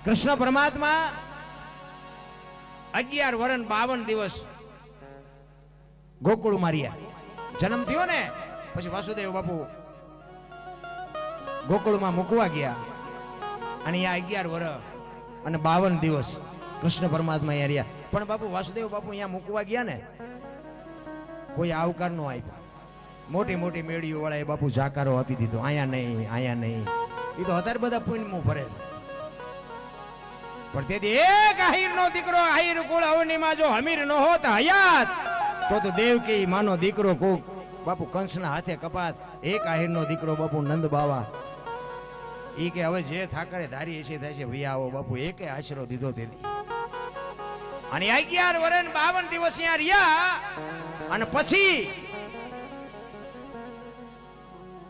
કૃષ્ણ પરમાત્મા 11 વર્ષ 52 દિવસ ગોકુળ માર્યા. જન્મ થયો ને પછી વાસુદેવ બાપુ ગોકુળમાં મૂકવા ગયા અને આ 11 વર્ષ અને 52 દિવસ કૃષ્ણ પરમાત્મા અહીંયા રહ્યા. પણ બાપુ વાસુદેવ બાપુ અહીંયા મૂકવા ગયા ને કોઈ આવકાર નો આપ્યો. મોટી મોટી મેળીઓ વાળા બાપુ જાકારો આપી દીધો, અહીંયા નહીં અહીંયા નહીં. એ તો અત્યારે બધા પુણ્યમાં ફરે છે. પણ તેથી એક આહિર નો દીકરો આહિર કુળ અવનીમાં જો હમીર નો હોત હયાત તો દેવકી માનો દીકરો કોક બાપુ કંસના હાથે કપાત. એક આહિર નો દીકરો બાપુ નંદ બાવા ઈ કે હવે જે થાકરે ધારી એસી થશે ભૈયા આવો બાપુ એકે આશરો દીધો તેથી. અને 11 વર્ષ 52 દિવસ અહીંયા રહ્યા અને પછી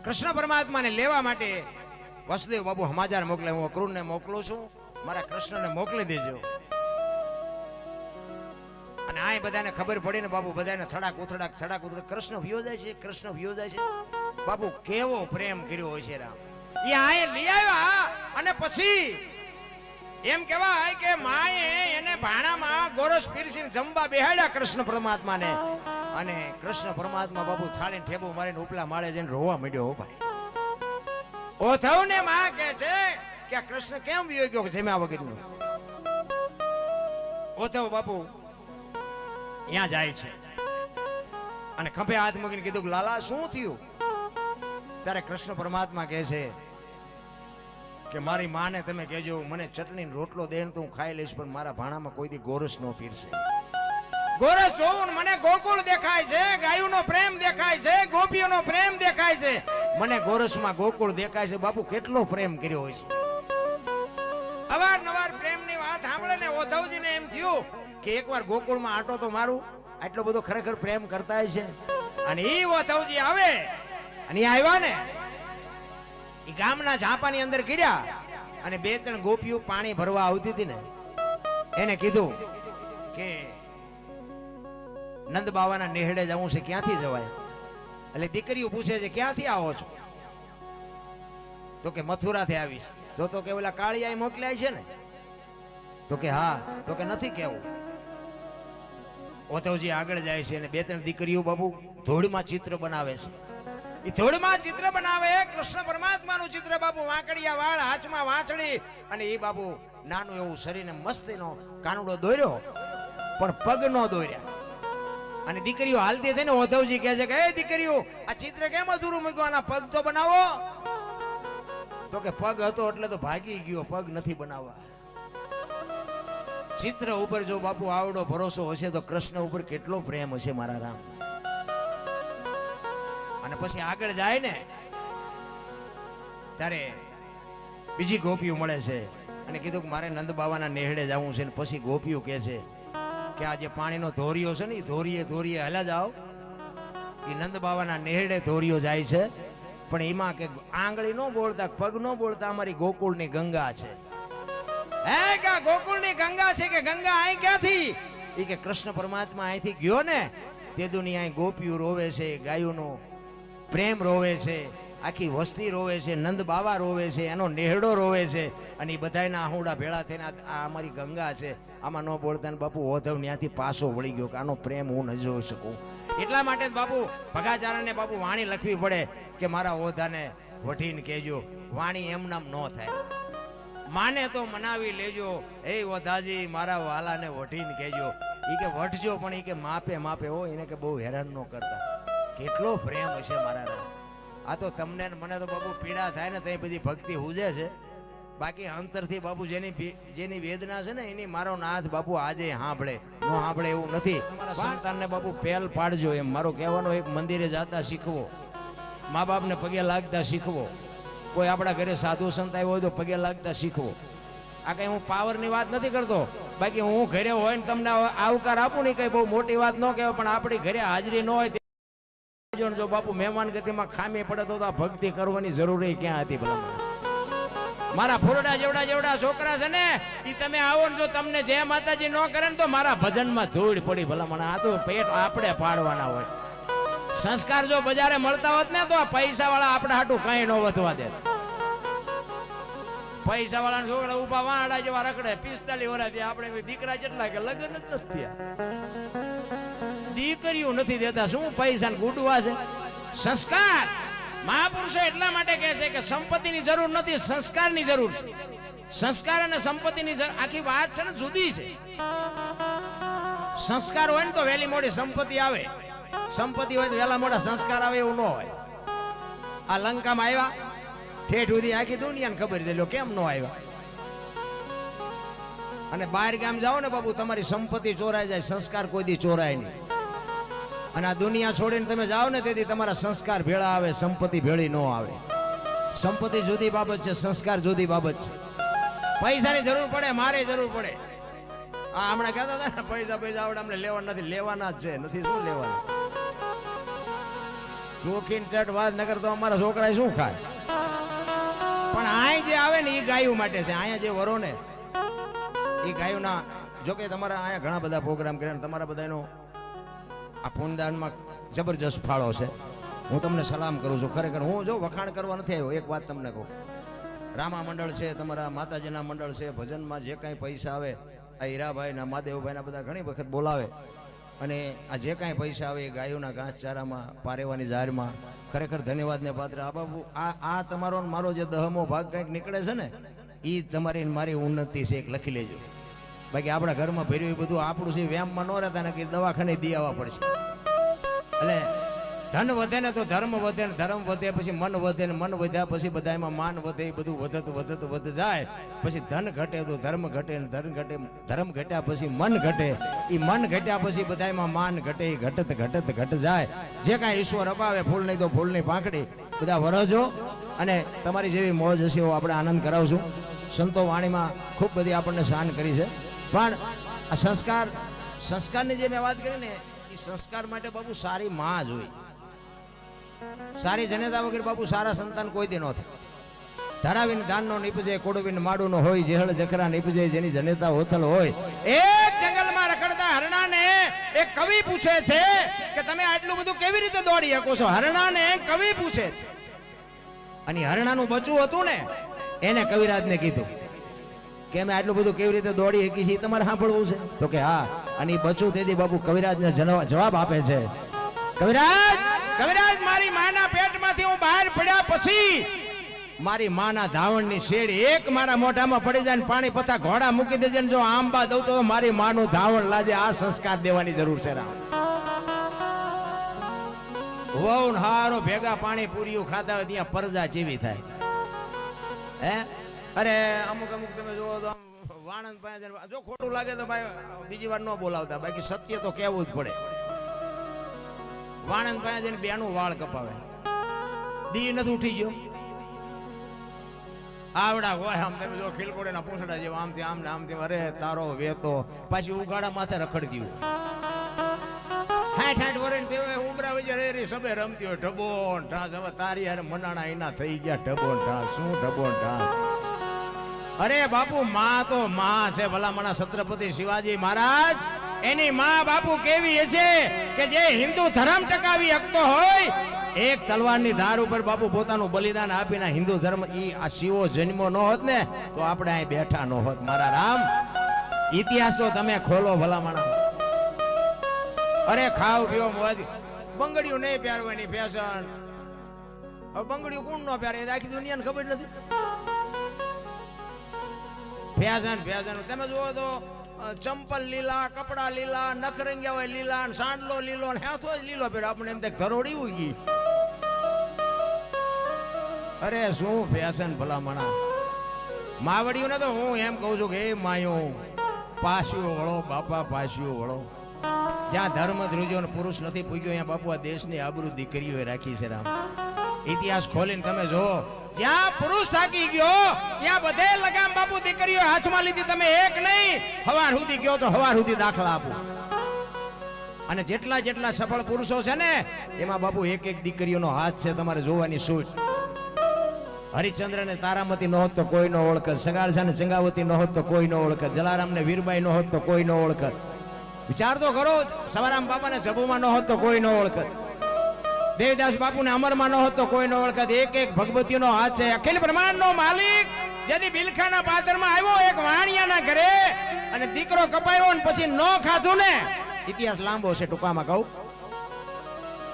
કૃષ્ણ પરમાત્માને લેવા માટે વાસુદેવ બાપુ સમાચાર મોકલે, હું અક્રૂરને મોકલું છું, મારા કૃષ્ણને મોકલી દેજો. અને આ બધાને ખબર પડી ને બાપુ બધાને થડાક ઉથડાક કૃષ્ણ ભયો જાય છે, કૃષ્ણ ભયો જાય છે. બાપુ કેવો પ્રેમ કર્યો હોય છે રામ. એ આ લઈ આવ્યા અને પછી એમ કહેવાય કે માએ એને ભાણામાં ગોરસ પીરસીને જમવા બેહાડ્યા કૃષ્ણ પરમાત્માને. અને કૃષ્ણ પરમાત્મા બાપુ છાળીને ઠેબુ મારીને ઉપલા માળે જઈને રોવા માંડ્યો. હો ભાઈ, ઓથવ ને માં કહે છે કે આ કૃષ્ણ કેમ વિયો ગયો જમ્યા વગરનો. ઓથવ બાપુ ત્યાં જાય છે અને ખંભે હાથ મૂકીને કીધું લાલા શું થયું? ત્યારે કૃષ્ણ પરમાત્મા કહે છે કે મારી માને તમે કહેજો મને ચટણી રોટલો દે તો હું ખાઈ લઈશ, પણ મારા ભાણામાં કોઈ દી ગોરસ નો પીરશે. ગોરસ જોઉં મને ગોકુળ દેખાય છે, ગાયોનો પ્રેમ દેખાય છે, ગોપીઓનો પ્રેમ દેખાય છે, મને ગોરસમાં ગોકુળ દેખાય છે. બાપુ કેટલો પ્રેમ કર્યો હોય છે. અવારનવાર પ્રેમની વાત સાંભળે ને ઓધવજીને એમ થયું કે એકવાર ગોકુળમાં આટો તો મારું. આટલો બધો ખરેખર પ્રેમ કરતા છે. અને ઈ ઓધવજી આવે અને આવ્યા ને ઈ ગામના ઝાપાની અંદર ગીર્યા અને 2-3 ગોપીઓ પાણી ભરવા આવતી હતી ને એને કીધું કે નંદ બાવાના નેહડે જવું છે, ક્યાંથી જવાય? એટલે દીકરીઓ પૂછે છે ક્યાંથી આવો છો? તો કે મથુરાથી આવીશ. તો કે ઓલા કાળિયા મોકલ્યા છે ને? તો કે હા. તો કે નથી કેવું. ઓધવજી આગળ જાય છે અને 2-3 દીકરીઓ બાપુ ધોળમાં ચિત્ર બનાવે છે. એ ધોળમાં ચિત્ર બનાવે કૃષ્ણ પરમાત્માનું ચિત્ર. બાપુ વાંકડિયા વાળ, હાથમાં વાંસળી અને એ બાપુ નાનું એવું શરીરને મસ્તીનો કાનુડો દોર્યો પણ પગ નો દોર્યા. અને દીકરીઓ હાલતી થઈને ઓધવજી કહે છે કે એ દીકરીઓ આ ચિત્ર કેમ અધૂરું મૂક્યું? આના પગ તો બનાવો. તો કે પગ હતો એટલે તો ભાગી ગયો, પગ નથી બનાવવા. ચિત્ર ઉપર જો બાપુ આવડો ભરોસો હશે તો કૃષ્ણ ઉપર કેટલો પ્રેમ હશે મારા રામ. અને પછી આગળ જાય ને ત્યારે બીજી ગોપીઓ મળે છે અને કીધું કે મારે નંદ બાવાના નેહડે જવું છે. પછી ગોપીઓ કહે છે કે આ જે પાણીનો ધોરિયો છે ને એ ધોરીએ હલા જાઓ. એ નંદ બાવાના નેહડે ધોરિયો જાય છે, પણ એમાં કે આંગળી નો બોલતા, પગ નો બોલતા અમારી ગોકુળની ગંગા છે. હે કે ગોકુળની ગંગા છે કે ગંગા અહીં ક્યાંથી? એ કે કૃષ્ણ પરમાત્મા અહીંથી ગયો ને તે દુનિયા ગોપીઓ રોવે છે, ગાયોનો પ્રેમ રોવે છે, આખી વસ્તી રોવે છે, નંદ બાવા રોવે છે, એનો નેહડો રોવે છે. અને એ બધાના આહુડા ભેળા થઈને આ અમારી ગંગા છે, આમાં ન બોલતા. બાપુ ઓધવ ત્યાંથી પાછો વળી ગયો કે આનો પ્રેમ હું ન જોઈ શકું. એટલા માટે બાપુ ભગાચારાને બાપુ વાણી લખવી પડે કે મારા ઓધાને વઢીને કહેજો. વાણી એમનામ ન થાય. માને તો મનાવી લેજો, એ ઓધાજી મારા વાલાને વઢીને કહેજો. એ કે વઢજો પણ એ કે માપે માપે હો, એને કે બહુ હેરાન ન કરતા. કેટલો પ્રેમ હશે મારા રામ. આ તો તમને મને તો બાપુ પીડા થાય ને તે બધી ભક્તિ હુજે છે. બાકી અંતરથી બાપુ જેની વેદના છે ને એની મારો નાથ બાપુ આજે સાંભળે ન સાંભળે એવું નથી. સંતાનને બાપુ પહેલ પાડજો એમ મારો કહેવાનો. એક મંદિરે જાતા શીખવો, મા બાપને પગે લાગતા શીખવો. કોઈ આપણા ઘરે સાધુ સંત આવ્યો હોય તો પગે લાગતા શીખવો. આ કઈ હું પાવરની વાત નથી કરતો. બાકી હું ઘરે હોય ને તમને આવકાર આપું ને કઈ બહુ મોટી વાત ન કહેવાય, પણ આપણી ઘરે હાજરી ન હોય જો બાપુ મહેમાન ગતિમાં ખામી પડે તો આ ભક્તિ કરવાની જરૂરી ક્યાં હતી? ભલા મારા ફોરડા જેવડા છોકરા છે ને એ તમે આવો ને જો તમને જય માતાજી ન કરે ને તો મારા ભજનમાં ધૂળ પડી. ભલા મને આ તો પેટ આપણે પાડવાના હોય. સંસ્કાર જો બજારે મળતા હોત ને તો આ પૈસા વાળા આપણા હાટું કઈ ન વધવા દે. પૈસા વાળા છોકરા ઉભા વાંડા જેવા રખડે 45 વર્ષથી. આપણે દીકરા જેટલા કે લગ્ન જ નથી થયા, દીકરીઓ નથી દેતા. શું પૈસા ગુડવા છે? સંસ્કાર. મહાપુરુષો એટલા માટે કહે છે કે સંપત્તિની જરૂર નથી, સંસ્કારની જરૂર છે. સંસ્કાર અને સંપત્તિની આખી વાત છે ને જુદી છે. સંસ્કાર હોય ને તો વહેલી મોડી સંપત્તિ આવે, સંપત્તિ હોય તો વહેલા મોડા સંસ્કાર આવે એવું ન હોય. આ લંકામાં આવ્યા ઠેઠ સુધી આખી દુનિયાને ખબર છે કેમ ન આવ્યા. અને બહાર ગામ જાઓ ને બાબુ, તમારી સંપત્તિ ચોરાઈ જાય, સંસ્કાર કોઈ દી ચોરાય નહીં. અને આ દુનિયા છોડીને તમે જાઓ ને તેથી તમારા સંસ્કાર ભેળા આવે, સંપત્તિ ભેળી ન આવે. સંપત્તિ જુદી બાબત છે, સંસ્કાર જુદી બાબત છે. પૈસાની જરૂર પડે, મારે જરૂર પડે. આ હમણાં કહેતા હતા ને પૈસા આવડે અમને લેવા નથી, લેવાના જ છે. નથી શું લેવાના? ચોખીન ચટ વાત નગર તો અમારા છોકરા શું ખાય? પણ અહીં જે આવે ને એ ગાયો માટે છે. અહીંયા જે વરો ને એ ગાયોના. જોકે તમારા અહીંયા ઘણા બધા પ્રોગ્રામ કર્યા, તમારા બધાનો આ પૂનદાનમાં જબરજસ્ત ફાળો છે. હું તમને સલામ કરું છું. ખરેખર હું જો વખાણ કરવા નથી આવ્યો, એક વાત તમને કહું. રામા મંડળ છે, તમારા માતાજીના મંડળ છે, ભજનમાં જે કાંઈ પૈસા આવે આ હીરાભાઈના, મહાદેવભાઈના બધા ઘણી વખત બોલાવે. અને આ જે કાંઈ પૈસા આવે એ ગાયોના ઘાસચારામાં, પારેવાની જાહેરમાં ખરેખર ધન્યવાદને પાત્ર. આ બાબુ આ તમારો મારો જે દહમો ભાગ કંઈક નીકળે છે ને એ તમારી મારી ઉન્નતિ છે, એક લખી લેજો. બાકી આપણા ઘરમાં ભર્યું એ બધું આપણું છે, વ્યામમાં ન રહેતા ને કે દવાખાને દી આવવા પડશે. એટલે ધન વધે ને તો ધર્મ વધે, ને ધર્મ વધે પછી મન વધે, ને મન વધ્યા પછી બધા એમાં માન વધે. એ બધું વધત જાય. પછી ધન ઘટે તો ધર્મ ઘટે, ને ધર્મ ઘટ્યા પછી મન ઘટે. એ મન ઘટ્યા પછી બધા એમાં માન ઘટે. એ ઘટત જાય. જે કાંઈ ઈશ્વર અપાવે, ફૂલ નહીં તો ફૂલની પાંખડી, બધા વરજો. અને તમારી જેવી મોજ હશે એવો આપણે આનંદ કરાવશું. સંતો વાણીમાં ખૂબ બધી આપણને શાન કરી છે. પણ આ સંસ્કારની જે મેં વાત કરી ને એ સંસ્કાર માટે બાબુ સારી માં જ હોય. સારી જનેતા વગર બાપુ સારા સંતાન કોઈ દી ન થાય. ધરાવીને ધાનનો નીપજે, કોડવીને માડુનો હોય, જેહળ જખરા નીપજે, જેની જનેતા હોથલ હોય. એક જંગલમાં રખડતા હરણાને એક કવિ પૂછે છે કે તમે આટલું બધું કેવી રીતે દોડી શકો છો? હરણાને કવિ પૂછે છે. અને હરણાનું બચ્ચું હતું ને એને કવિરાજને કીધું કે અમે આટલું બધું કેવી રીતે દોડી શકી છીએ, તમારે સાંભળવું છે? તો કે હા. અને એ બચ્ચું તેથી બાપુ કવિરાજને જવાબ આપે છે, કવિરાજ મારી માના પેટમાંથી હું બહાર પડ્યા પછી મારી માના ધાવણની શેડી એક મારા મોઢામાં પડી જાય ને પાણી પતા ઘોડા મૂકી દેજે, જો આંબા દઉં તો મારી માનું ધાવણ લાજે. આ સંસ્કાર દેવાની જરૂર છે. રામ વહુ હારો ભેગા પાણી પૂરીઓ ખાતા હોય ત્યાં પરજા ચીવી થાય. હે અરે અમુક તમે જોવો તો વાણંદ પાસે જો ખોટું લાગે તો ભાઈ બીજી વાર ન બોલાવતા, બાકી સત્ય તો કહેવું જ પડે. વાણંદ પાસે જઈને બેનું વાળ કપાવે, દી નથી ઉઠી ગયો. આવડા હોય આમ તમે જો ખીલકોડીના પૂંછડા જેવા આમથી આમ ને આમથી. અરે તારો વેતો પાછી ઉગાડા માથે રખડતી હોય. 60 વર્ષ તે ઉમરા વજે રેરી સબે રમતી હોય. ઢબોન ઢાસ. હવે તારી યાર મનાણા એના થઈ ગયા. ઢબોન ઢાસ શું ઢબોન ઢાસ? અરે બાપુ માં તો માં છે. ભલા મણા છત્રપતિ શિવાજી મહારાજ એની માં બાપુ કેવી છે કે જે હિન્દુ ધર્મ ટકાવી શકતો હોય, એક તલવારની ધાર ઉપર બાપુ પોતાનું બલિદાન આપીને હિન્દુ ધર્મ આ શિવો જન્મો ન હોત ને તો આપણે અહીં બેઠા ન હોત. મારા રામ, ઇતિહાસ તો તમે ખોલો ભલા મણા. અરે ખાવ પીવો મોજ. બંગડીયું નહીં પહેરવાની ફેશન. હવે બંગડીયું કોણ ન પહેરે આખી દુનિયાને ખબર નથી. ફેશન તમે જુઓ તો ચંપલ લીલા, કપડા લીલા, નખરંગિયા હોય લીલા, સાંડલો લીલો, હાથો જ લીલો પહેરો. આપણે એમ ધરોડી ઉગી. અરે શું ફેશન ભલા મણા. માવડિયું ને તો હું એમ કઉ છું કે એ માયો પાસ્યું વળો બાપા, પાસ્યું વળો. જ્યાં ધર્મ ધ્રુજો પુરુષ નથી પૂગ્યો ત્યાં બાપુ આ દેશની આબરૂ દીકરીઓએ રાખી છે. રામ ઇતિહાસ ખોલીને તમે જો, જ્યાં પુરુષ થાકી ગયો ત્યાં બધે લગામ બાપુ દીકરીઓ હાથમાં લીધી. તમે એક નહીં હવાર સુધી ગયો તો હવાર સુધી દાખલા આપો. અને જેટલા જેટલા સફળ પુરુષો છે ને એમાં બાપુ એક એક દીકરીઓનો હાથ છે. તમારે જોવાની સૂચ. હરિચંદ્ર ને તારામતી ન હોત તો કોઈ ન ઓળખત. સગાળસા ને ચંગાવતી ન હોત તો કોઈ ન ઓળખત. જલારામ ને વીરબાઈ ન હોત તો કોઈ ન ઓળખત. વિચાર તો કરો. સવારામ બાપા ને જબુમાં ન હોત તો કોઈ ન ઓળખત. દેવદાસ બાપુ ને અમરમાં ન હોત તો કોઈ ન ઓળખત. એક એક ભગવતીનો હાથ છે. અખિલ બ્રહ્માંડ નો માલિક જેથી બિલખાના પાદરમાં આવ્યો એક વાણિયાના ઘરે અને દીકરો કપાયો ને પછી ન ખાધું ને, ઇતિહાસ લાંબો છે ટૂંકામાં કહું,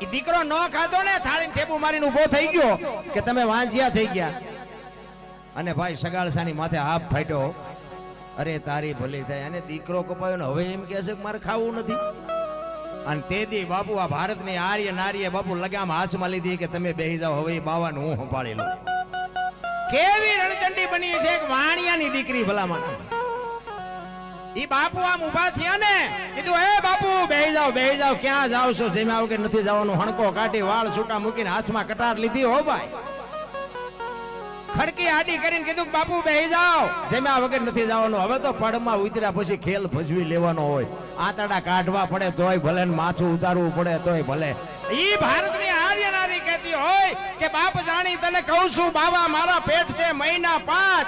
એ દીકરો ન ખાધો ને થાળીને ઠેપુ મારીને ઉભો થઈ ગયો કે તમે વાંજિયા થઈ ગયા, અને ભાઈ સગાળસાની માથે હાફ ફાટ્યો, અરે તારી ભલી થાય, અને દીકરો કપાયો ને હવે એમ કહે છે કે મારે ખાવું નથી. અને તે દી બાપુ આ ભારતની આર્ય નારીએ બાપુ લગામ હાથમાં લીધી કે તમે બેહી જાઓ, હવે બાવાનું હું સંભાળી લઉં. કેવી રણચંડી બની છે એક વાણિયાની દીકરી ભલામણ. ઈ બાપુ આમ ઉભા થયા ને કીધું એ બાપુ બેહી જાઓ, ક્યાં જાવ છો? જેમાં આવું કે નથી જવાનું. હણકો કાઢી વાળ છૂટા મૂકીને હાથમાં કટાર લીધી. હો ભાઈ, ખડકી આડી કરીને કીધું બાપુ બેહી જાઓ, જેમાં વગર નથી જવાનું. હવે તો પડમાં ઉતર્યા પછી ખેલ ભજવી લેવાનો હોય, આંતરડા કાઢવા પડે તોય ભલે, માથું ઉતારવું પડે તોય ભલે. ઈ ભારતની આર્ય નારી કહેતી હોય કે બાપ જાણી તને કહું છું બાવા, મારા પેટ છે મહિના 5,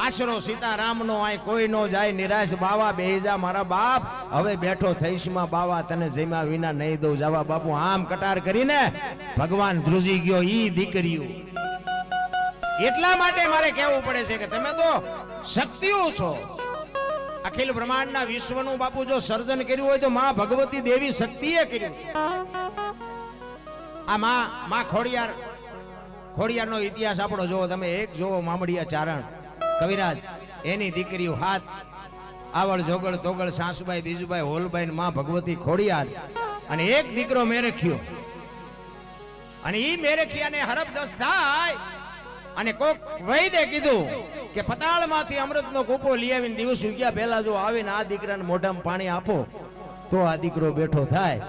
આશરો સીતારામનો આય કોઈ નો જાય નિરાશ. બાવા બેહી જા મારા બાપ, હવે બેઠો થઈશ માં બાવા, તને જેમાં વિના નહીં દઉં જવા. બાપુ આમ કટાર કરીને ભગવાન ધ્રુજી ગયો. ઈ દીકરીઓ એટલા માટે મારે કહેવું પડે છે કે તમે તો શક્તિઓ છો. અખિલ બ્રહ્માંડના વિશ્વનું બાપુ જો સર્જન કર્યું હોય તો માં ભગવતી દેવી શક્તિએ કર્યું. આ માં ખોડિયારનો ઇતિહાસ આપણો જોવો તમે. એક જોવો મામડિયા ચારણ કવિરાજ, એની દીકરીઓ હાથ આવળ જોગળ તોગળ સાસુબાઈ બીજુબાઈ હોલબાઈ માં ભગવતી ખોડિયાર, અને એક દીકરો મેરખ્યો. અને ઈ મેરખિયાને હરફદસ થાય અને કોક વૈદે કીધું કે પતાળમાંથી અમૃતનો કૂપો લઈ આવીને દિવસ ઉગ્યા પહેલા જો આવીને આ દીકરાને મોઢામાં પાણી આપો તો આ દીકરો બેઠો થાય.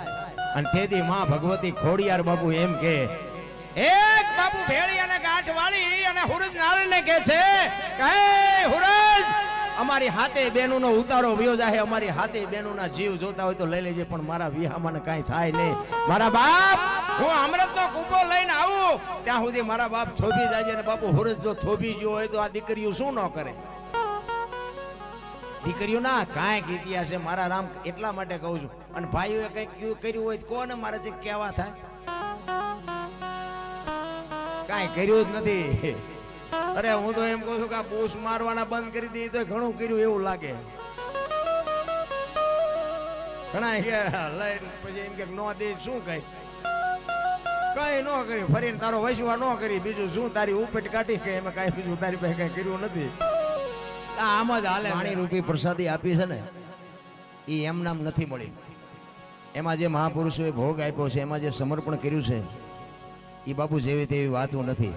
અને તેથી માં ભગવતી ખોડિયાર બાપુ એમ કે એક બાપુ ભેળી અને ગાંઠ વાળી અને હુરજ નારાયણને કહે છે કે હે હુરજ, અમારી હાથે બેનુનો ઉતારો વયો જાહે, અમારી હાથે બેનુના જીવ જોતા હોય તો લઈ લેજે, પણ મારા વિહામાં કાંઈ થાય નહીં. મારા બાપ, હું અમૃતનો કૂપો લઈને આવું ત્યાં સુધી મારા બાપ થોભી જાય. અને બાપુ હુરજ જો થોભી ગયો હોય તો આ દીકરીઓ શું ન કરે? દીકરીઓ ના કાંઈક ઇતિહાસ છે મારા રામ, એટલા માટે કહું છું. અને ભાઈઓએ કંઈક કર્યું હોય કોને મારે જે કહેવા થાય? કાંઈ કર્યું જ નથી. અરે હું તો એમ કહું છું કે આ બૂસ મારવાના બંધ કરી દઈએ તો ઘણું કર્યું એવું લાગે. ઘણા કે લઈને પછી એમ કે નો દે શું કઈ કઈ ન કર્યું, ફરીને તારો વૈસવા ન કરી, બીજું શું તારી ઉપેટ કાઢી કે એમાં કઈ બીજું તારી પાસે કઈ કર્યું નથી. આમ જ હાલે. પાણી રૂપી પ્રસાદી આપી છે ને એ એમ નામ નથી મળી. એમાં જે મહાપુરુષોએ ભોગ આપ્યો છે, એમાં જે સમર્પણ કર્યું છે એ બાપુ જેવી તેવી વાતું નથી.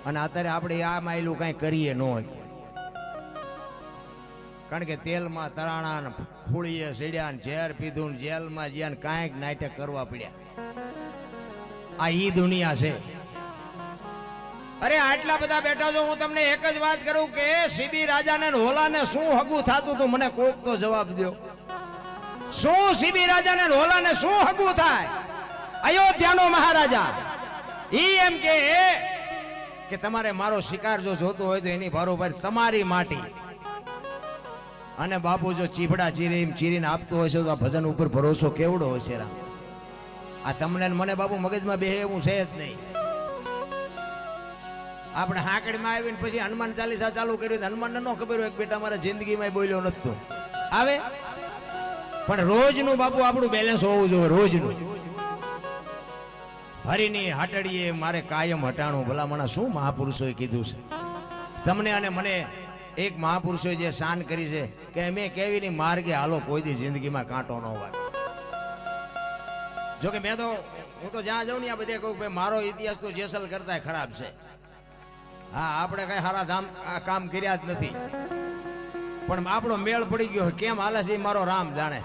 અને અત્યારે આપણે આ માયલું કાંઈ કરીએ ન હોય, કારણ કે તેલમાં તરાણા ને ફૂળીએ સીડ્યા ને ઝેર પીધું ને જેલમાં જ્યાં ને કાંઈક નાટક કરવા પડ્યા. આ ઈ દુનિયા છે. અરે આટલા બધા બેઠા છો, હું તમને એક જ વાત કરું કે સીબી રાજાને હોલાને શું હગું થાતું તું? મને કોક તો જવાબ દો. શું સીબી રાજાને હોલાને શું હગું થાય? અયોધ્યાનો મહારાજા ઈ એમ કે તમારે મારો શિકાર જો જોતો હોય તો એની બારોબાર તમારી માટી. અને બાપુ જો ચીભડા ચીરીને આપતો હોય છે તો આ ભજન ઉપર ભરોસો કેવડો હોય છે રામ? આ તમને મને બાપુ મગજમાં બેહે એવું છે જ નહીં. આપણે હાકડીમાં આવીને પછી હનુમાન ચાલીસા ચાલુ કર્યું, હનુમાનને ન ખબર હોય કે બેટા મારા જિંદગીમાં બોલ્યો નથી આવે, પણ રોજનું બાપુ આપણું બેલેન્સ હોવું જોઈએ. રોજનું હરિની હાટડીએ મારે કાયમ હટાણું. ભલામણા શું મહાપુરુષોએ કીધું છે તમને અને મને? એક મહાપુરુષોએ જે શાન કરી છે કે અમે કેવીની માર્ગે હાલો, કોઈ દી જિંદગીમાં કાંટો ન વાગે. જોકે હું તો જ્યાં જાઉં ને આ બધે કહું ભાઈ મારો ઇતિહાસ તો જેસલ કરતા ખરાબ છે. હા, આપણે કઈ સારા કામ કર્યા જ નથી, પણ આપણો મેળ પડી ગયો કેમ હાલે છે મારો રામ જાણે,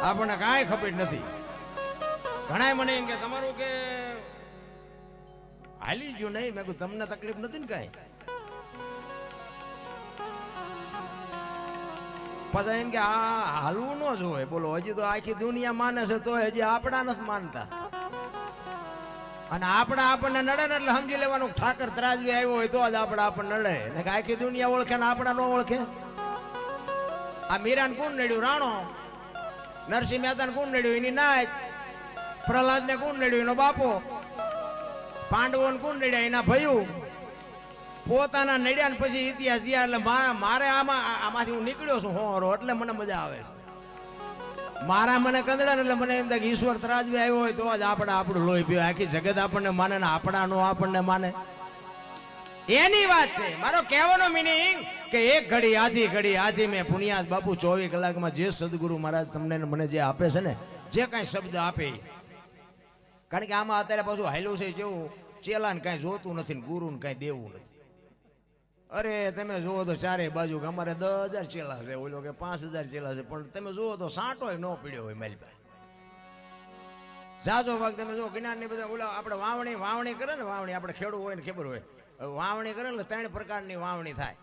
આપણને કાંઈ ખબર નથી. ઘણા મને એમ કે તમારું કે હાલી ગયું નહીં. મેં કહ્યું તમને તકલીફ નથી ને કઈ? પછી એમ કે આ હાલવું ન જોવે. બોલો, હજી તો આખી દુનિયા માને છે તો હજી આપણા નથી માનતા. અને આપણને નડે ને એટલે સમજી લેવાનું ઠાકર ત્રાજવી આવ્યો હોય તો જ આપણને નડે. ને આખી દુનિયા ઓળખે ને આપણા ન ઓળખે. આ મીરાને કોણ નડ્યું? રાણો. નરસિંહ મહેતાને કોણ નડ્યું? એની નાચ. પ્રહલાદને કોણ નડ્યું? એનો બાપો. પાંડવોને કોણ નડ્યા? એના ભયું. પોતાના નડ્યા ને પછી ઇતિહાસ થયા એટલે મારે આમાંથી હું નીકળ્યો છું હોરો એટલે મને મજા આવે છે. મારા મને કંદડા એટલે મને એમ થાય કે ઈશ્વર તરાજવે આવ્યો હોય તો જ આપણે આપણું લોહી પીવે. આખી જગત આપણને માને ને આપણા નો આપણને માને એની વાત છે. મારો કહેવાનો મિનિંગ કે એક ઘડી આજી મેં પુનિયાદ બાપુ 24 કલાકમાં જે સદગુરુ મહારાજ તમને મને જે આપે છે ને, જે કાંઈ શબ્દ આપે, કારણ કે આમાં અત્યારે પાછું હાલ્યું છે જેવું ચેલાને કાંઈ જોતું નથી ને ગુરુને કાંઈ દેવું નથી. અરે તમે જુઓ તો ચારે બાજુ અમારે 10,000 ચેલા છે, ઓલો કે 5,000 ચેલા છે, પણ તમે જુઓ તો સાંટોય ન પીડ્યો હોય મારી પાસે. જાજો ભાગ તમે જુઓ કિનારની બધા ઓલા આપણે વાવણી કરે ને, વાવણી આપણે ખેડૂત હોય ને ખબર હોય, વાવણી કરે ને 3 પ્રકારની વાવણી થાય.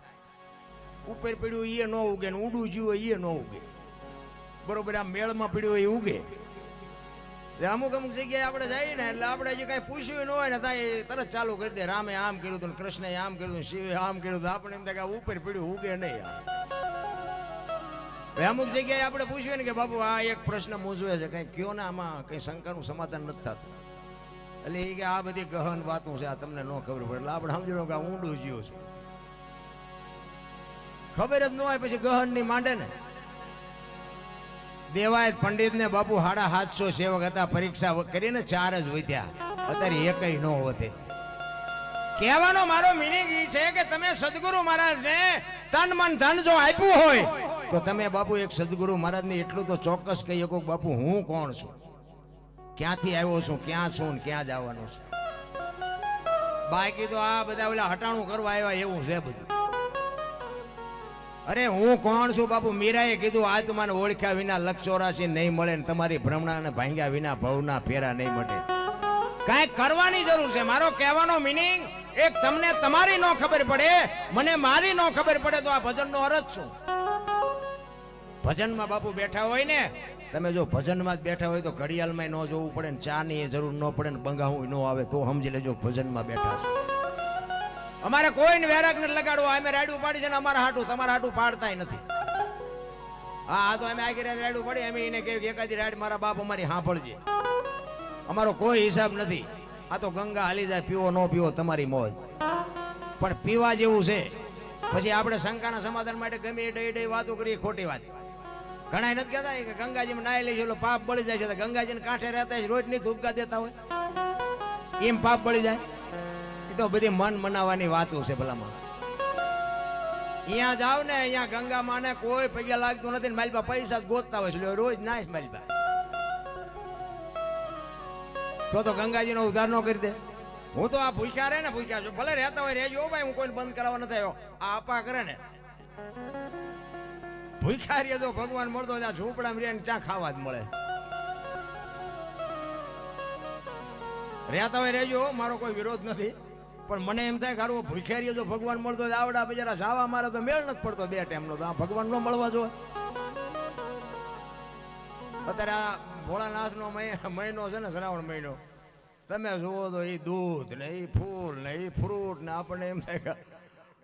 ઉપર પીડ્યું એ ન ઉગે ને ઉડું જીવો એ ન ઉગે. બરોબર, આ મેળમાં પીડ્યું એ ઉગે. અમુક જગ્યાએ આપણે જઈએ ને એટલે આપણે જે કાંઈ પૂછ્યું ન હોય ને ત્યાં તરત ચાલુ કરી દે, રામે આમ કર્યું હતું, કૃષ્ણએ આમ કર્યું હતું, શિવે આમ કર્યું હતું. આપણે એમ થાય કે ઉપર પીડ્યું ઉગે નહીં. અમુક જગ્યાએ આપણે પૂછ્યું ને કે બાપુ આ એક પ્રશ્ન મૂંઝવે છે, કંઈ કયો ને આમાં કંઈ શંકાનું સમાધાન નથી થતું. એટલે એ કે આ બધી ગહન વાતો છે, આ તમને ન ખબર પડે. એટલે આપણે સમજો કે આ ઊંડું જીવ છે. ખબર જ ન હોય પછી ગહન ની માંડે ને. દેવાયત પંડિત ને બાપુ 750 સેવક હતા, પરીક્ષા કરીને 4 જ વધ્યા, અત્યારે એકય ન વધે. કહેવાનો મારો મિનિંગ એ છે કે તમે સદગુરુ મહારાજ ને તન મન ધન જો આપ્યું હોય તો તમે બાપુ એક સદગુરુ મહારાજ ને એટલું તો ચોક્કસ કહી શકો બાપુ હું કોણ છું, ક્યાંથી આવ્યો છું, ક્યાં છું ને ક્યાં જવાનું છે. બાકી તો આ બધા ઓલા હટાણું કરવા આવ્યા એવું છે બધું. અરે હું કોણ છું બાપુ? મીરાએ કીધું આત્માને ઓળખ્યા વિના લક્ષ 84 નહીં મળે ને તમારી ભ્રમણાને ભાંગ્યા વિના ભવના ફેરા નહીં મળે. કાંઈક કરવાની જરૂર છે. મારો કહેવાનો મિનિંગ એક તમને તમારી નો ખબર પડે, મને મારી નો ખબર પડે તો આ ભજનનો અર્થ શું? ભજનમાં બાપુ બેઠા હોય ને, તમે જો ભજનમાં જ બેઠા હોય તો ઘડિયાળમાં ન જોવું પડે ને, ચા ની જરૂર ન પડે ને, બંગાવું ન આવે તો સમજી લેજો ભજનમાં બેઠા છે. અમારે કોઈને વેરાક ને લગાડવો, અમે રાડું પાડી છે ને અમારા હાટું, તમારા હાટું પાડતા નથી. હા તો અમે આગળ રાડું પાડી, અમે એને કહ્યું કે એકાદી રાડ મારા બાપ અમારી સાંભળજે. અમારો કોઈ હિસાબ નથી. આ તો ગંગા હાલી જાય, પીવો ન પીવો તમારી મોજ, પણ પીવા જેવું છે. પછી આપણે શંકાના સમાધાન માટે ગમે એ વાતો કરીએ, ખોટી વાત. ઘણા નથી કહેતા કે ગંગાજીમાં નાઈ લઈશું એટલે પાપ બળી જાય છે. ગંગાજીને કાંઠે રહેતા રોજ ની ધૂપકા દેતા હોય એમ પાપ બળી જાય? તો બધી મન મનાવવાની વાતો છે. ભલામાં અહીંયા જાવ ને, અહીંયા ગંગા માને કોઈ પગે લાગતું નથી ને માલબા પૈસા ગોતતા હોય છે, રોજ નાઈશ માલબા. તો ગંગાજી નો ઉદ્ધાર નો કરી દે. હું તો આ ભૂખ્યા રહે ને, ભૂખ્યા છું, ભલે રહેતા હોય રહેજો ભાઈ, હું કોઈને બંધ કરાવવા નથી આવ્યો. આ આપા કરે ને ભૂખ્યા રે તો ભગવાન મળતો ત્યાં ઝૂંપડામાં રે ને ચા ખાવા જ મળે. રહેતા હોય રહેજો, મારો કોઈ વિરોધ નથી, પણ મને એમ થાય કે ભૂખ્યા રહ્યો જો ભગવાન મળતો આવડા બિચારા સાવા મારે તો મેળ નથી પડતો 2 ટાઈમનો, તો આ ભગવાન નો મળવા જોઈએ. અત્યારે આ ભોળાનાથ નો મહિનો છે ને, શ્રાવણ મહિનો, તમે જુઓ તો એ દૂધ ને એ ફૂલ ને એ ફ્રૂટ ને, આપણને એમ થાય કે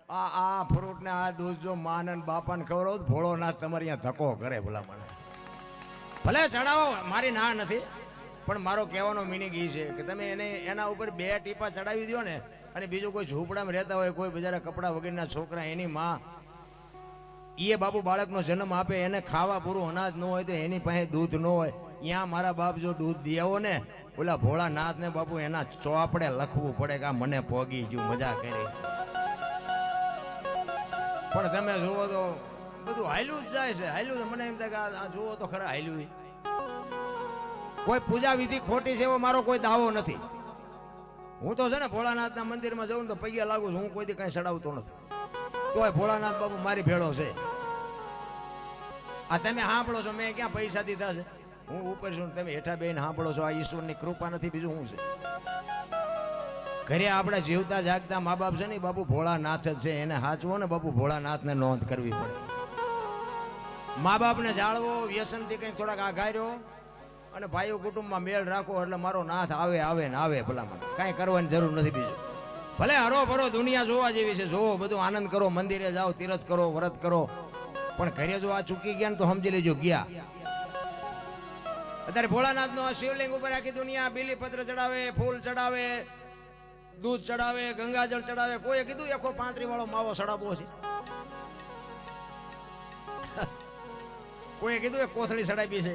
આ ફ્રૂટ ને આ દૂધ જો માને બાપાને ખવડાવો તો ભોળોનાથ તમારે અહીંયા ધક્કો કરે. ભલા મને ભલે ચડાવો, મારી ના નથી, પણ મારો કહેવાનો મિનિંગ એ છે કે તમે એને એના ઉપર 2 ટીપા ચડાવી દો ને, અને બીજું કોઈ ઝૂંપડામાં રહેતા હોય, કોઈ બિચારા કપડા વગરના છોકરા, એની માં એ બાપુ બાળકનો જન્મ આપે, એને ખાવા પૂરું અનાજ ન હોય તો એની પાસે દૂધ ન હોય, ત્યાં મારા બાપ જો દૂધ દેવો ને, ઓલા ભોળાનાથ ને બાપુ એના ચોપડે લખવું પડે કે મને પોગી ગયું, મજા કરી. પણ તમે જુઓ તો બધું હાલ્યું જ જાય છે, હાલ્યું છે. મને એમ થાય કે આ જુઓ તો ખરા હાલ્યું. કોઈ પૂજા વિધિ ખોટી છે એવો મારો કોઈ દાવો નથી. હું તો છે ને ભોળાનાથના મંદિરમાં જઉં તો પૈયા લાગુ છું, હું કોઈ દી કઈ ચડાવતો નથી. તોય ભોળાનાથ બાપુ મારી ભેળો છે. આ તમે સાંભળો છો, મેં ક્યાં પૈસા દીધા છે? હું ઉપર છું, તમે હેઠા બેન સાંભળો છો. આ ઈશ્વરની કૃપા નથી, બીજું શું છે? ઘરે આપણે જીવતા જાગતા મા બાપ છે ને બાપુ ભોળાનાથ જ છે, એને સાચવો ને બાપુ ભોળાનાથને નોંધ કરવી પડે. મા બાપને જાળવો, વ્યસનથી કંઈ થોડાક આઘાર્યો અને ભાઈઓ કુટુંબમાં મેળ રાખો એટલે મારો નાથ આવે આવે ને આવે. ભલામાં કાંઈ કરવાની જરૂર નથી. બીજું ભલે હરો ભરો દુનિયા જોવા જેવી છે, જોવો, બધું આનંદ કરો, મંદિરે જાઓ, તીરથ કરો, વ્રત કરો, પણ ઘરે જો આ ચૂકી ગયા ને તો સમજી લેજો ગયા. અત્યારે ભોળાનાથ નો શિવલિંગ ઉપર આખી દુનિયા બીલીપત્ર ચડાવે, ફૂલ ચડાવે, દૂધ ચડાવે, ગંગાજળ ચડાવે. કોઈએ કીધું એકો 35 વાળો માવો ચડાવવો છે? કોઈએ કીધું એક કોથળી ચડાવી છે?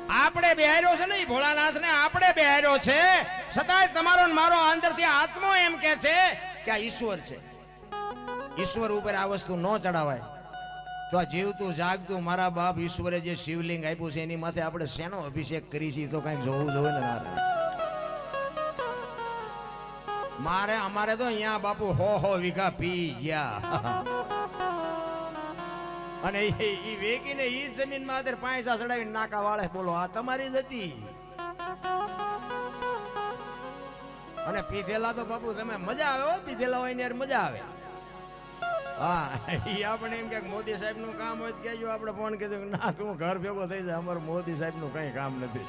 આપણે બેહાર્યો છે ને એ ભોળાનાથ ને, આપણે બેહાર્યો છે. છતાંય તમારો ને મારો અંદરથી આત્મો એમ કે છે કે આ ઈશ્વર છે. ઈશ્વર ઉપર આ વસ્તુ ન ચડાવાય. તો આ જીવતું જાગતું મારા બાપ ઈશ્વરે જે શિવલિંગ આપ્યું છે એની માથે આપણે શેનો અભિષેક કરી છે તો કઈક જોવું જોઈએ ને. અમારે તો અહીંયા બાપુ હો વીઘા પી ગયા. અને એ વેગીને એ જમીનમાં અત્યારે પૈસા ચડાવીને નાકા વાળે. બોલો આ તમારી જ હતી. અને પીધેલા તો બાપુ તમે મજા આવે હો, પીધેલા હોય ને યાર મજા આવે. હા એ આપણે એમ કે મોદી સાહેબ નું કામ હોય કેજો. આપણે ફોન કીધું ના તું ઘર ભેગો થઈ જાય, અમારે મોદી સાહેબ નું કઈ કામ નથી.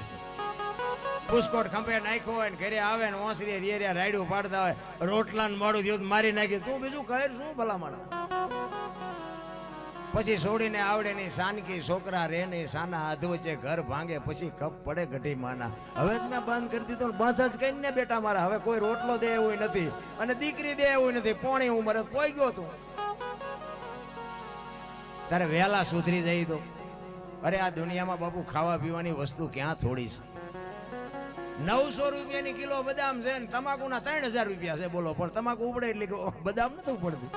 પુષ્કોટ ખંભે નાખ્યો હોય ને ઘરે આવે ને ઓસરી રેરિયા રાયડું પાડતા હોય, રોટલા ને મોડું થયું મારી નાખી. તું બીજું કહે શું ભલા માણસ? પછી છોડીને આવડે નહીં સાનકી છોકરા રે નહીં સાના હાથ વચ્ચે ઘર ભાંગે પછી કપ પડે ગઢી માના. હવે જ મેં બંધ કરી દીધો, બંધ જ કઈ ને બેટા મારા. હવે કોઈ રોટલો દે એવું નથી અને દીકરી દે એવું નથી. પોણી ઉંમરે પોઈ ગયો તું. તારે વહેલા સુધરી જઈ તો. અરે આ દુનિયામાં બાપુ ખાવા પીવાની વસ્તુ ક્યાં થોડી છે? 900 રૂપિયાની કિલો બદામ છે ને તમાકુના 3000 રૂપિયા છે. બોલો પણ તમાકુ ઉપડે એટલે બદામ નથી ઉપડતી.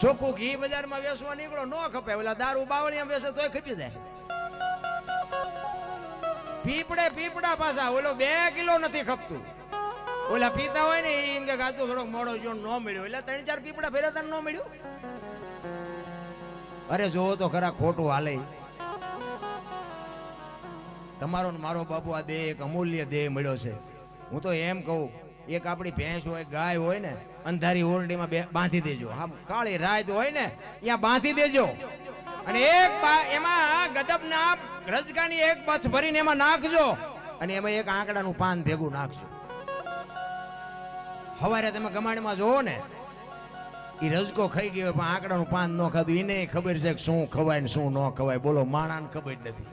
ચોખ્ખું ઘી બજારમાં વેચવા નીકળો ન ખપે. ઓલા દારૂ બાવળિયા વેચે તોય ખપી જાય. પીપડા પાછા ઓલો 2 કિલો નથી ખપતું. ઓલા પીતા હોય ને એમ કે ગાતો થોડોક મોડો જો ન મળ્યો એટલે 3-4 પીપડા ફેરા તને ન મળ્યું. અરે જોવો તો ખરા ખોટું હાલે. તમારો ને મારો બાપુ આ દેહ એક અમૂલ્ય દેહ મળ્યો છે. હું તો એમ કહું એક આપણી ભેંસ હોય ગાય હોય ને અંધારી ઓરડીમાં બાંધી દેજો. આમ કાળી રાત હોય ને ત્યાં બાંધી દેજો અને એક એમાં ગદબના રજગાની એક બસ ભરીને એમાં નાખજો અને એમાં એક આંકડાનું પાન ભેગું નાખજો. સવારે તમે ગમાણીમાં જોવો ને એ રજકો ખાઈ ગયો પણ આંકડાનું પાન ન ખાધું. એને ખબર છે કે શું ખવાય ને શું ન ખવાય. બોલો માણાને ખબર નથી.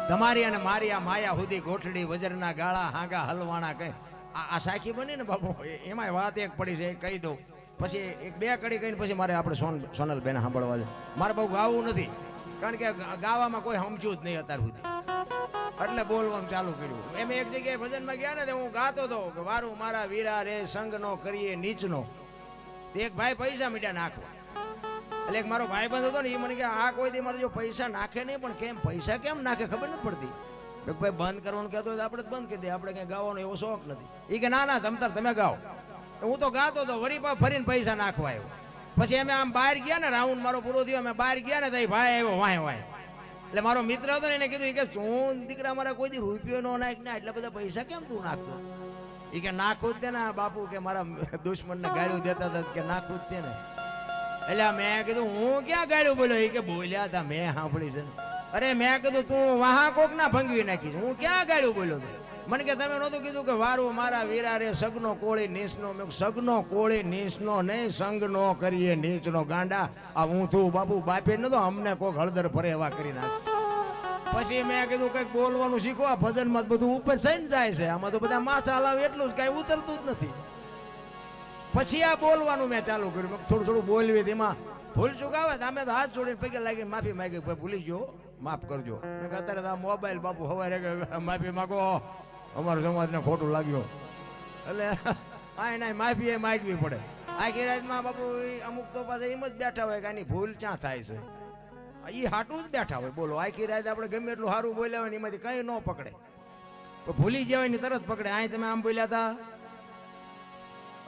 તમારી અને મારી આ માયા સુધી ગોઠડી વજરના ગાળા હાંગા હલવાણા કઈ આ સાખી બની ને બાપુ. એમાં વાત એક પડી છે કહી દઉં પછી એક 2 કડી કહીને પછી મારે આપણે સોનલ બેન સાંભળવા છે. મારે બહુ ગાવું નથી કારણ કે ગાવામાં કોઈ સમજ્યું જ નહીં અત્યાર સુધી એટલે બોલવાનું ચાલુ કર્યું. એમ એક જગ્યાએ ભજનમાં ગયા ને હું ગાતો હતો કે વારું મારા વીરા રે સંગ નો કરીએ નીચનો. એક ભાઈ પૈસા મીઠા નાખવા એટલે એક મારો ભાઈ બંધ હતો ને એ મને કે આ કોઈ દી મારે જો પૈસા નાખે નહીં પણ કેમ પૈસા કેમ નાખે ખબર નથી પડતી. ભાઈ બંધ કરવાનું કહેતો હોય આપણે બંધ કરી દે. આપણે કઈ ગાવાનો એવો શોખ નથી. એ કે ના તમે ગાઓ. હું તો ગાતો હતો વરી ફરીને પૈસા નાખવા આવ્યો. પછી અમે આમ બહાર ગયા ને રાઉન્ડ મારો પૂરો થયો અમે બહાર ગયા ને તો ભાઈ આવ્યો વાય એટલે મારો મિત્ર હતો ને એને કીધું કે તું દીકરા મારા કોઈ દી રૂપિયો નો નાખ ને એટલા બધા પૈસા કેમ તું નાખતો? એ કે નાખું જ તે ને બાપુ કે મારા દુશ્મનને ગાળ્યું દેતા હતા કે નાખું જ તે ને. એટલે મેં કીધું હું ક્યાં ગાળ્યું બોલ્યો? એ કે બોલ્યા હતા મેં સાંભળી છે. અરે મેં કીધું તું વાહા કોક ના ભંગવી નાખીશ. હું ક્યાં ગાળ્યું બોલ્યો? મને કે તમે નહોતું કીધું કે વારું મારા વીરા રે સગનો કોળી નીચનો. મેં સગનો કોળી નીચનો નહીં સંગનો કરીએ નીચનો. ગાંડા આ હું થયું બાપુ બાપે નતો અમને કોક હળદર ફરે એવા કરી નાખ. પછી મેં કીધું કઈક બોલવાનું શીખો. આ ભજનમાં બધું ઉપર થઈને જાય છે. આમાં તો બધા માથા હલાવે એટલું જ કઈ ઉતરતું જ નથી. પછી આ બોલવાનું મેં ચાલુ કર્યું. થોડું બોલવી એમાં ભૂલ ચૂકાવે અમે તો હાથ જોડીને પગે લાગીને માફી માંગી. ભૂલી ગયો માફ કરજો. અત્યારે આ મોબાઈલ બાપુ હવારે માફી માંગો અમારા સમાજને ખોટું લાગ્યું એટલે આ ના માફી એ માંગવી પડે. આખી રાતમાં બાપુ અમુક તો પાસે એમ જ બેઠા હોય કે આની ભૂલ ક્યાં થાય છે એ હાટું જ બેઠા હોય. બોલો આખી રાત આપણે ગમે એટલું સારું બોલ્યા હોય ને એમાંથી કઈ ન પકડે. ભૂલી જવાય ને તરત પકડે. અહીં તમે આમ બોલ્યા હતા.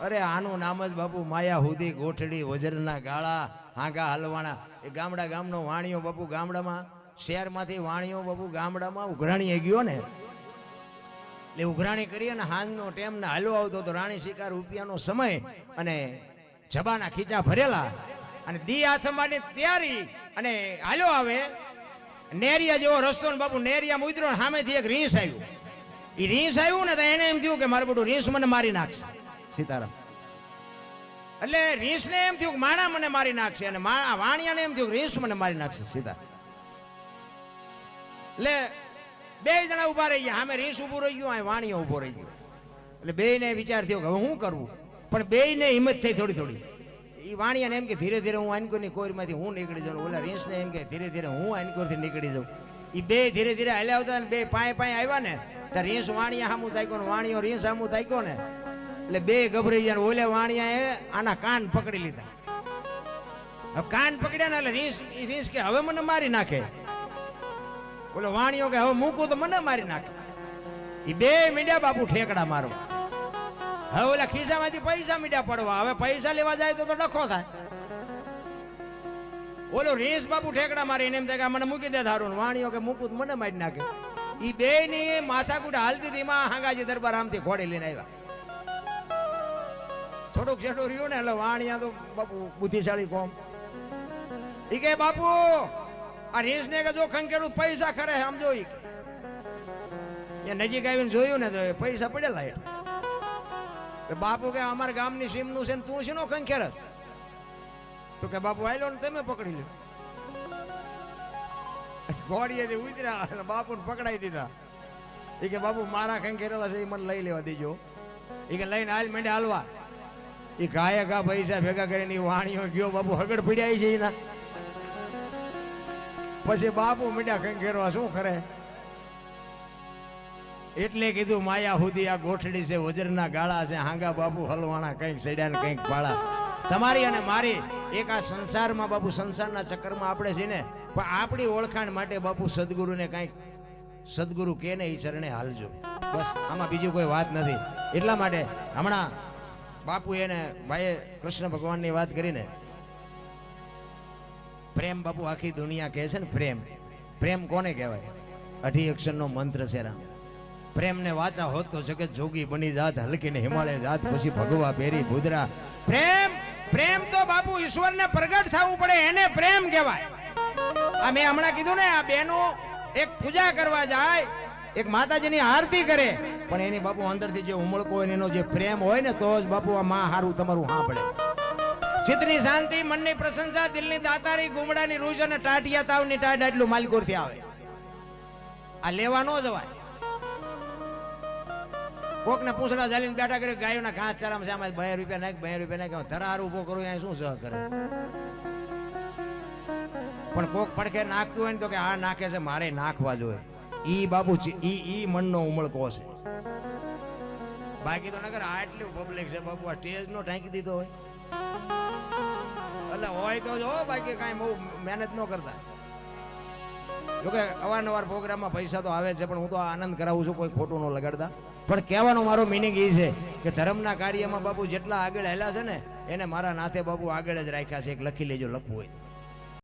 અરે આનું નામ જ બાપુ માયા હુદી ગોઠડી વજરના ગાળા હાંગા હલવાણા. એ ગામનો વાણિયો બાપુ ગામડામાં શહેરમાંથી વાણિયો બાપુ ગામડામાં ઉઘરાણીએ ગયો ને એટલે ઉઘરાણી કરી અને હાંજનો ટેમ ને હાલો આવતો તો રાણી શિકાર રૂપિયાનો સમય અને જબાના ખીચા ભરેલા અને દી આથમાની તૈયારી અને હાલો આવે નેરિયા જેવો રસ્તો ને બાપુ નેરિયા ઉતર્યો ને સામેથી એક રીંસ આવ્યું. એ રીંસ આવ્યું ને તો એને એમ થયું કે મારું બધું રીંસ મને મારી નાખશે. સીતારામ એટલે રીંસને એમ થયું કે માણા મને મારી નાખશે અને વાણિયાને એમ થયું કે રીંસ મને મારી નાખશે. સીતારામ એટલે બે જણા ઉભા રહી ગયા, સામે રીસ ઉભું રહી ગયું, અહીં વાણીઓ ઉભો રહી ગયો. એટલે બેયને વિચાર થયો કે હવે શું કરવું, પણ બેયને હિંમત થઈ થોડી થોડી. એ વાણિયાને એમ કે ધીરે ધીરે હું આનકોરની કોઈમાંથી હું નીકળી જાઉં, ઓલા રીંસને એમ કે ધીરે ધીરે હું આનકોરથી નીકળી જાઉં. એ બે ધીરે ધીરે હાલ્યા આવતા ને બે પાય આવ્યા ને ત્યાં રીંસ વાણિયા સામું તાક્યો ને વાણિયો રીંસ સામું તાક્યો ને એટલે બે ગભરાઈ ગયા. ઓલે વાણિયાએ આના કાન પકડી લીધા. હવે કાન પકડ્યા ને એટલે રીંસ કે હવે મને મારી નાખે. ઓલો વાણિયો કે હવે મૂકું તો મને મારી નાખે. એ બે મીડિયા બાપુ ઠેકડા મારવા. હવે ઓલા ખિસ્સામાંથી પૈસા મીડિયા પડવા. હવે પૈસા લેવા જાય તો ડખો થાય. ઓલો રીંસ બાપુ ઠેકડા મારી એમ થાય કે મને મૂકી દે ધારું. વાણિયો કે મૂકું તો મને મારી નાખે. એ બે ની માથાકૂટ હાલતી હતી. માં હાંગાજી દરબાર આમથી ઘોડી લઈને આવ્યા. થોડુંક જેટલું રહ્યું ને એટલે વાણિયા તો બાપુ બુદ્ધિશાળી કોમ. ઈ કે બાપુ આ રીંસ ને કે જો ખંખેરું પૈસા ખરે સમજો. એ નજીક આવીને જોયું ને તો પૈસા પડેલા એટલે બાપુ કે અમારા ગામની સીમનું છે ને તું શીનો ખંખેરસ? તો કે બાપુ આયલો ને તમે પકડી લ્યો. ઘોડીએથી ઉતર્યા અને બાપુને પકડાઈ દીધા. એ કે બાપુ મારા ખંખેરેલા છે એ મને લઈ લેવા દેજો. એ કે લઈને હાલ માંડે હાલવા. એ ગાયે ગા પૈસા ભેગા કરીને વાણીઓ ગયો. બાપુ હગડ પીડ્યા છે એના. પછી બાપુ મીડા ખંખેરવા શું કરે. એટલે કીધું માયા સુધી આ ગોઠડી છે, વજરના ગાળા છે, હાંગા બાપુ હલવાણા, કંઈક સડ્યા ને કંઈક પાળા. તમારી અને મારી એક આ સંસારમાં બાપુ, સંસારના ચક્કરમાં આપણે છે ને, પણ આપણી ઓળખાણ માટે બાપુ સદગુરુને કંઈક સદગુરુ કે ને એ ચરણે હાલજો. બસ આમાં બીજી કોઈ વાત નથી. એટલા માટે હમણાં બાપુ એને ભાઈએ કૃષ્ણ ભગવાનની વાત કરીને પ્રેમ બાપુ આખી દુનિયા કહે છે ને પ્રેમ. પ્રેમ કોને કહેવાય? 8 અક્ષરનો મંત્ર છે રામ. પ્રેમને વાચા હોત તો જગત જોગી બની જાત, હલકીને હિમાલય જાત, પછી ભગવા પેરી ભૂદરા. પ્રેમ તો બાપુ ઈશ્વરને પ્રગટ થવું પડે, એને પ્રેમ કહેવાય. આ મેં હમણાં કીધું ને, આ બેનો એક પૂજા કરવા જાય, એક માતાજીની આરતી કરે, પણ એની બાપુ અંદરથી જે ઉમળકો હોય એનો જે પ્રેમ હોય ને તો જ બાપુ આ માં હારું તમારું સાંભળે. ચિત્તની શાંતિ, મનની પ્રશંસા, દિલની દાતારી, ગુમડાની રૂજ અને ટાટિયા તાવની ટાઢ આટલું માલિકોરથી આવે. આ લેવા ન જવાય. કોક ને પૂછડા ચાલીને બેઠા કરી ગાયોના ઘાસ ચારામાં આમાં 2 રૂપિયા નાખ, 2 રૂપિયા નાખ, ધરાર ઉભો કરું અહીંયા શું સહ કરે. પણ કોક પડખે નાખતું હોય ને તો કે આ નાખે છે મારે નાખવા જોઈએ. ઈ બાપુ ઈ મનનો ઉમળકો છે. બાકી તો નગર આટલું પબ્લિક છે બાપુ, આ સ્ટેજ નો ઢાંકી દીધો હોય એટલે હોય તો જો, બાકી કાંઈ બહુ મહેનત ન કરતા. જોકે અવારનવાર પ્રોગ્રામમાં પૈસા તો આવે છે, પણ હું તો આનંદ કરાવું છું, કોઈ ખોટું ન લગાડતા. પણ કહેવાનો મારો મિનિંગ એ છે કે ધર્મના કાર્યમાં બાપુ જેટલા આગળ હેલા છે ને એને મારા નાથે બાપુ આગળ જ રાખ્યા છે. એક લખી લેજો, લખવું હોય.